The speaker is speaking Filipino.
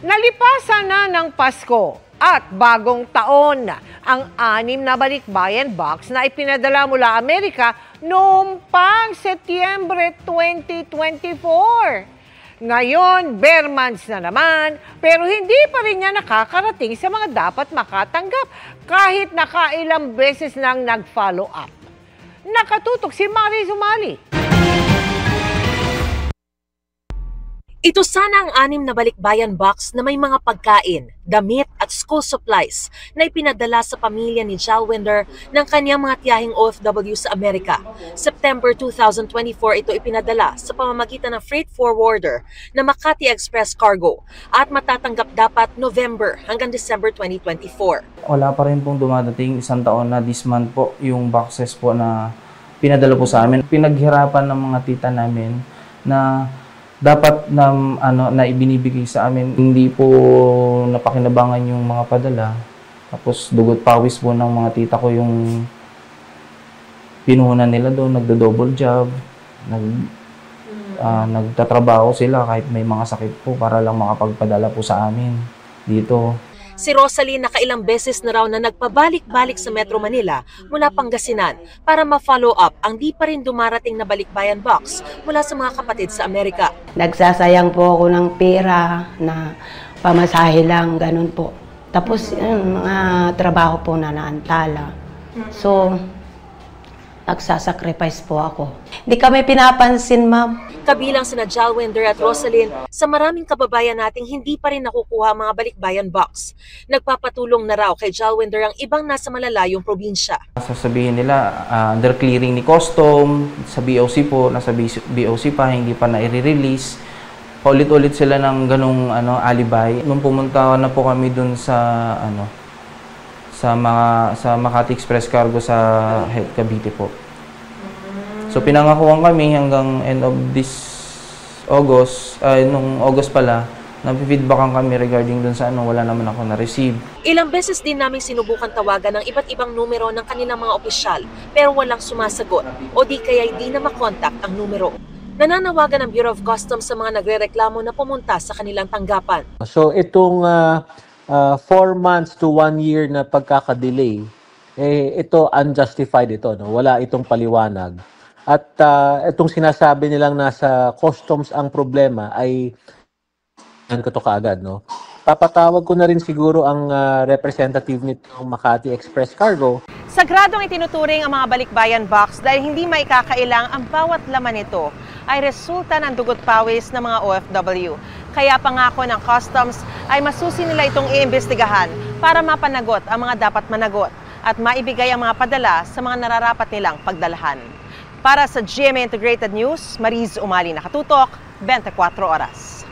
Nalipasan na ng Pasko at bagong taon ang 6 na balikbayan box na ipinadala mula Amerika noong pang Setyembre 2024. Ngayon, bare months na naman, pero hindi pa rin niya nakakarating sa mga dapat makatanggap kahit nakailang beses nang nag-follow up. Nakatutok si Maris Umali. Ito sana ang 6 na balikbayan box na may mga pagkain, damit at school supplies na ipinadala sa pamilya ni Jalwinder ng kanyang mga tiyahing OFW sa Amerika. September 2024 ito ipinadala sa pamamagitan ng freight forwarder na Makati Express Cargo at matatanggap dapat November hanggang December 2024. Wala pa rin pong dumadating, isang taon na this month po yung boxes po na pinadala po sa amin. Pinaghirapan ng mga tita namin na dapat na ibinibigay sa amin. Hindi po napakinabangan yung mga padala. Tapos dugot pawis po ng mga tita ko yung pinuhunan nila doon, nagdo-double job, nagtatrabaho sila kahit may mga sakit po para lang makapagpadala po sa amin dito. Si Rosalie nakailang beses na raw na nagpabalik-balik sa Metro Manila mula Pangasinan para ma-follow up ang di pa rin dumarating na balikbayan box mula sa mga kapatid sa Amerika. Nagsasayang po ako ng pera na pamasahe lang, ganun po. Tapos mga trabaho po na naantala. So, nagsasacrifice po ako. Hindi kami pinapansin, ma'am. Kabilang sina Jalwinder at Rosalie, sa maraming kababayan nating hindi pa rin nakukuha ang mga balikbayan box. Nagpapatulong na raw kay Jalwinder ang ibang nasa malalayong probinsya. Sasabihin nila, under clearing ni custom, sa BOC po, nasa BOC pa, hindi pa na-release. Paulit-ulit sila ng ganong alibay. Nung pumunta na po kami dun sa Makati Express Cargo sa Cavite po. So pinangakuan kami hanggang end of this August, nung August pala, na-feedbackan kami regarding dun sa wala naman ako na-receive. Ilang beses din namin sinubukan tawagan ng iba't ibang numero ng kanilang mga opisyal pero walang sumasagot o di kaya hindi na makontak ang numero. Nananawagan ang Bureau of Customs sa mga nagrereklamo na pumunta sa kanilang tanggapan. So itong 4 months to 1 year na pagkakadelay, ito unjustified ito, no? Wala itong paliwanag. At itong sinasabi nilang nasa customs ang problema ay ko to kaagad, no? Papatawag ko na rin siguro ang representative nitong Makati Express Cargo. Sagradong itinuturing ang mga balikbayan box dahil hindi maikakailang ang bawat laman nito ay resulta ng dugot pawis ng mga OFW. Kaya pangako ng customs ay masusi nila itong iimbestigahan para mapanagot ang mga dapat managot at maibigay ang mga padala sa mga nararapat nilang pagdalahan. Para sa GMA Integrated News, Maris Umali, nakatutok, 24 oras.